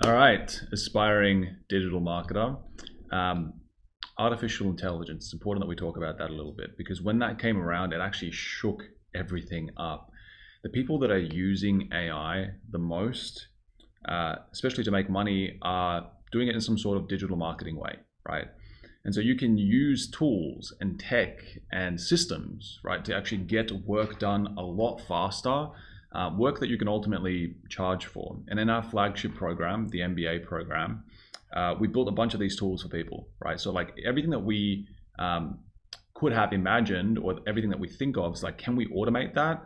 All right, aspiring digital marketer. Artificial intelligence, it's important that we talk about that a little bit because when that came around, it actually shook everything up. The people that are using AI the most, especially to make money, are doing it in some sort of digital marketing way, right? And so you can use tools and tech and systems, right, to actually get work done a lot faster, work that you can ultimately charge for. And in our flagship program, the MBA program, we built a bunch of these tools for people, right? So like everything that we could have imagined or everything that we think of is like, can we automate that?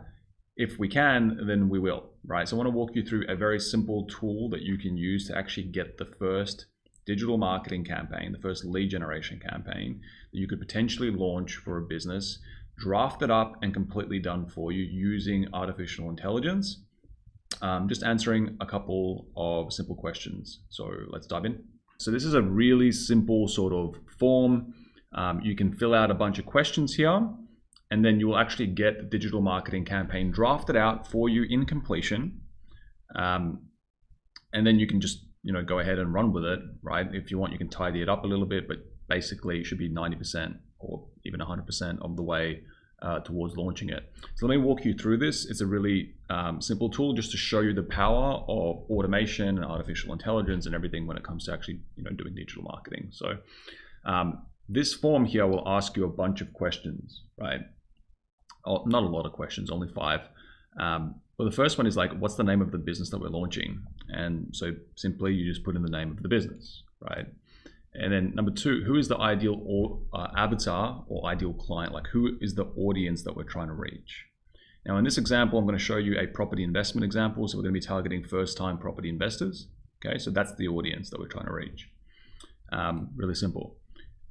If we can, then we will, right? So I want to walk you through a very simple tool that you can use to actually get the first digital marketing campaign, the first lead generation campaign that you could potentially launch for a business, drafted up and completely done for you using artificial intelligence. Just answering a couple of simple questions. So let's dive in. So this is a really simple sort of form. You can fill out a bunch of questions here, and then you will actually get the digital marketing campaign drafted out for you in completion. And then you can just go ahead and run with it, right? If you want, you can tidy it up a little bit, but basically it should be 90% or even 100% of the way towards launching it. So let me walk you through this. It's a really simple tool just to show you the power of automation and artificial intelligence and everything when it comes to actually doing digital marketing. So this form here will ask you a bunch of questions, right? Not a lot of questions, only 5. Well, the first one is like, what's the name of the business that we're launching? And so simply you just put in the name of the business, right? And then number 2, who is the ideal avatar or ideal client? Like who is the audience that we're trying to reach? Now in this example, I'm going to show you a property investment example. So we're going to be targeting first-time property investors. Okay, so that's the audience that we're trying to reach. Really simple.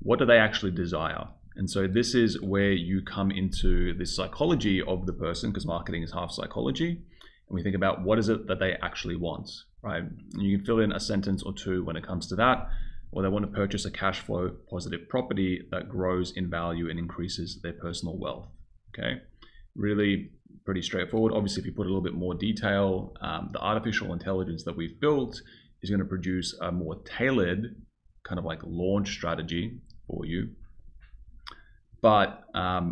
What do they actually desire? And so this is where you come into the psychology of the person, because marketing is half psychology. And we think about what is it that they actually want, right? And you can fill in a sentence or 2 when it comes to that. Or they want to purchase a cash flow positive property that grows in value and increases their personal wealth. Okay, really pretty straightforward. Obviously, if you put a little bit more detail, the artificial intelligence that we've built is going to produce a more tailored kind of like launch strategy for you. But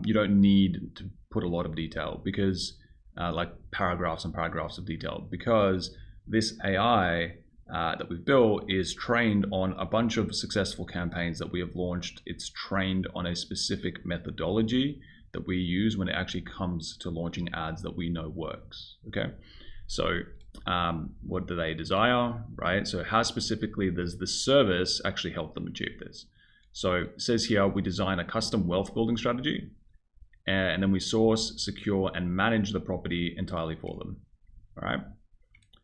you don't need to put a lot of detail because like paragraphs and paragraphs of detail, because this AI that we've built is trained on a bunch of successful campaigns that we have launched. It's trained on a specific methodology that we use when it actually comes to launching ads that we know works. Okay, so what do they desire, right? So how specifically does the service actually help them achieve this? So it says here, we design a custom wealth building strategy, and then we source, secure, and manage the property entirely for them. All right.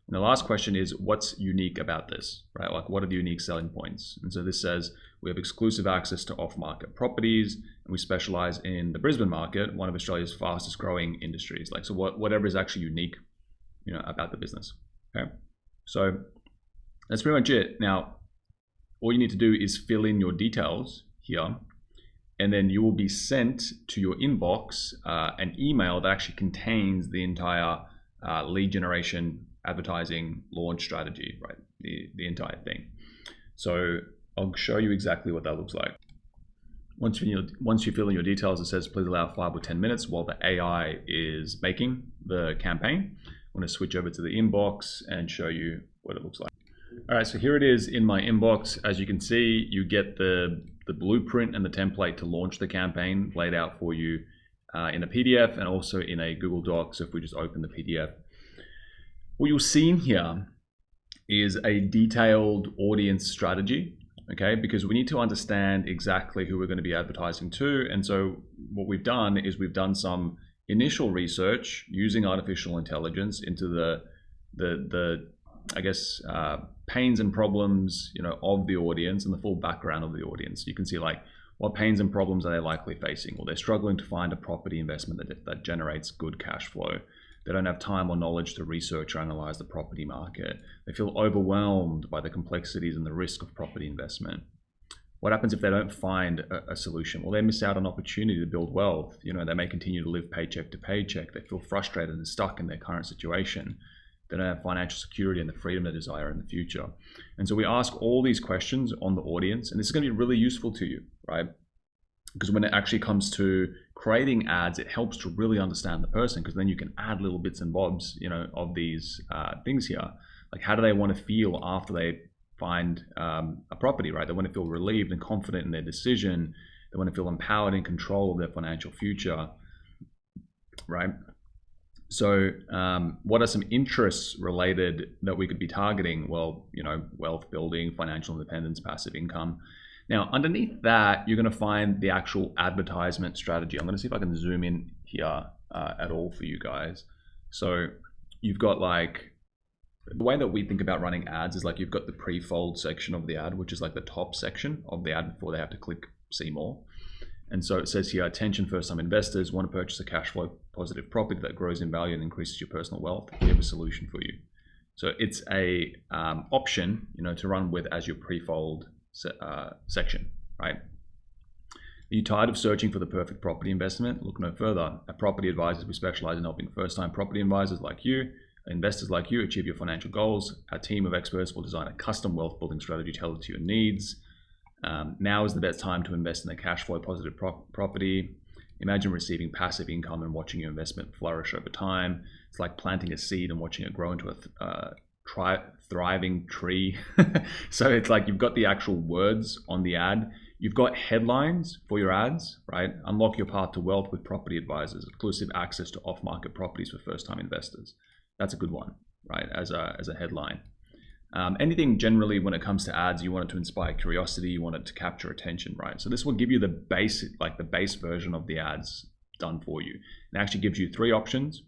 And the last question is, what's unique about this, right? Like, what are the unique selling points? And so this says we have exclusive access to off-market properties, and we specialize in the Brisbane market, one of Australia's fastest growing industries. Like, so whatever is actually unique, about the business. Okay. So that's pretty much it. Now, all you need to do is fill in your details here, and then you will be sent to your inbox an email that actually contains the entire lead generation advertising launch strategy, right? The entire thing. So I'll show you exactly what that looks like. Once you fill in your details, it says please allow 5 or 10 minutes while the AI is making the campaign. I'm going to switch over to the inbox and show you what it looks like. All right, so here it is in my inbox. As you can see, you get the blueprint and the template to launch the campaign laid out for you in a PDF and also in a Google Doc. So if we just open the PDF, what you'll see in here is a detailed audience strategy, okay? Because we need to understand exactly who we're going to be advertising to. And so what we've done is we've done some initial research using artificial intelligence into the I guess, pains and problems, of the audience and the full background of the audience. You can see like what pains and problems are they likely facing? Well, they're struggling to find a property investment that generates good cash flow. They don't have time or knowledge to research or analyze the property market. They feel overwhelmed by the complexities and the risk of property investment. What happens if they don't find a solution? Well, they miss out on opportunity to build wealth. They may continue to live paycheck to paycheck. They feel frustrated and stuck in their current situation. They don't have financial security and the freedom they desire in the future. And so we ask all these questions on the audience, and this is going to be really useful to you, right? Because when it actually comes to creating ads, it helps to really understand the person, because then you can add little bits and bobs, of these things here. Like, how do they want to feel after they find a property, right? They want to feel relieved and confident in their decision. They want to feel empowered in control of their financial future, right? So what are some interests related that we could be targeting? Well, wealth building, financial independence, passive income. Now, underneath that, you're going to find the actual advertisement strategy. I'm going to see if I can zoom in here at all for you guys. So you've got the way that we think about running ads is you've got the pre-fold section of the ad, which is the top section of the ad before they have to click see more. And so it says here, attention first-time investors want to purchase a cash flow positive property that grows in value and increases your personal wealth. We have a solution for you. So it's a option, to run with as your pre-fold section, right? Are you tired of searching for the perfect property investment? Look no further. At Property Advisors, we specialize in helping first-time property advisors like you, investors like you, achieve your financial goals. Our team of experts will design a custom wealth building strategy tailored to your needs. Now is the best time to invest in a cash flow positive property. Imagine receiving passive income and watching your investment flourish over time. It's like planting a seed and watching it grow into a thriving tree. So it's you've got the actual words on the ad. You've got headlines for your ads, right? Unlock your path to wealth with Property Advisors. Exclusive access to off-market properties for first-time investors. That's a good one, right? As a headline. Anything generally when it comes to ads, you want it to inspire curiosity, you want it to capture attention, right? So this will give you the basic, the base version of the ads done for you. It actually gives you 3 options.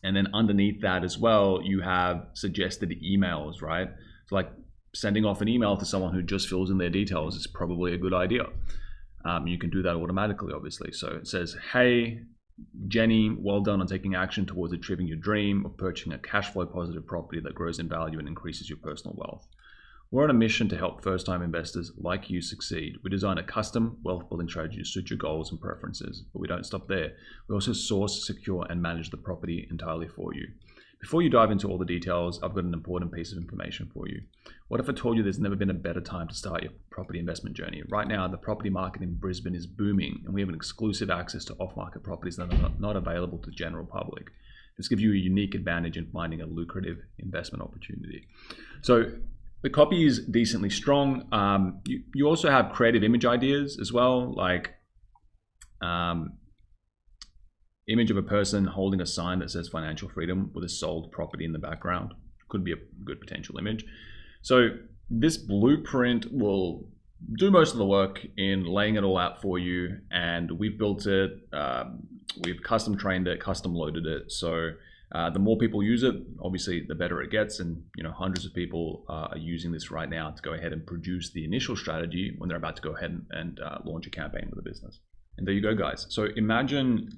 And then underneath that as well, you have suggested emails, right? So sending off an email to someone who just fills in their details is probably a good idea. You can do that automatically, obviously. So it says, hey, Jenny, well done on taking action towards achieving your dream of purchasing a cash flow positive property that grows in value and increases your personal wealth. We're on a mission to help first-time investors like you succeed. We design a custom wealth building strategy to suit your goals and preferences, but we don't stop there. We also source, secure, and manage the property entirely for you. Before you dive into all the details, I've got an important piece of information for you. What if I told you there's never been a better time to start your property investment journey? Right now, the property market in Brisbane is booming, and we have an exclusive access to off-market properties that are not available to the general public. This gives you a unique advantage in finding a lucrative investment opportunity. So the copy is decently strong. You also have creative image ideas as well, image of a person holding a sign that says financial freedom with a sold property in the background. Could be a good potential image. So this blueprint will do most of the work in laying it all out for you, and we've built it, we've custom trained it, custom loaded it. So the more people use it, obviously the better it gets, and hundreds of people are using this right now to go ahead and produce the initial strategy when they're about to go ahead and launch a campaign with a business. And there you go, guys. So imagine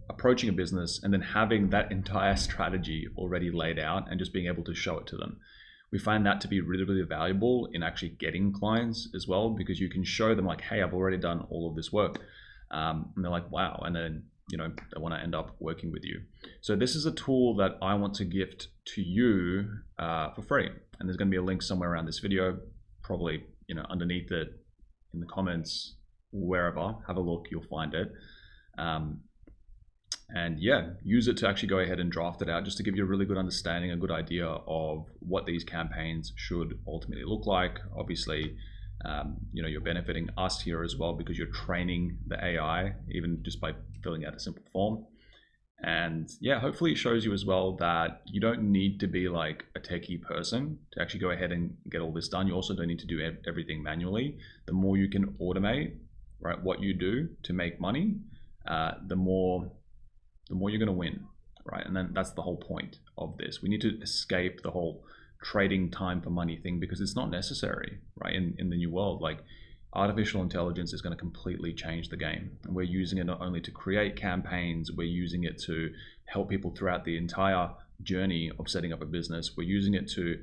approaching a business and then having that entire strategy already laid out and just being able to show it to them. We find that to be really, really valuable in actually getting clients as well, because you can show them hey, I've already done all of this work. And they're like, wow. And then, they want to end up working with you. So this is a tool that I want to gift to you for free. And there's going to be a link somewhere around this video, probably, underneath it in the comments, wherever. Have a look, you'll find it. And yeah, use it to actually go ahead and draft it out, just to give you a really good understanding, a good idea of what these campaigns should ultimately look like. Obviously, you're benefiting us here as well, because you're training the AI, even just by filling out a simple form. And yeah, hopefully it shows you as well that you don't need to be a techie person to actually go ahead and get all this done. You also don't need to do everything manually. The more you can automate, right, what you do to make money, the more you're going to win, right? And then that's the whole point of this. We need to escape the whole trading time for money thing, because it's not necessary, right? In the new world, artificial intelligence is going to completely change the game. And we're using it not only to create campaigns, we're using it to help people throughout the entire journey of setting up a business. We're using it to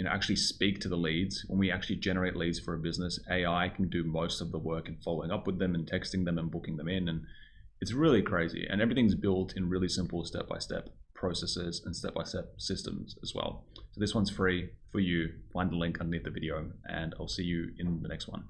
actually speak to the leads. When we actually generate leads for a business, AI can do most of the work in following up with them and texting them and booking them in. And it's really crazy. And everything's built in really simple step-by-step processes and step-by-step systems as well. So this one's free for you. Find the link underneath the video, and I'll see you in the next one.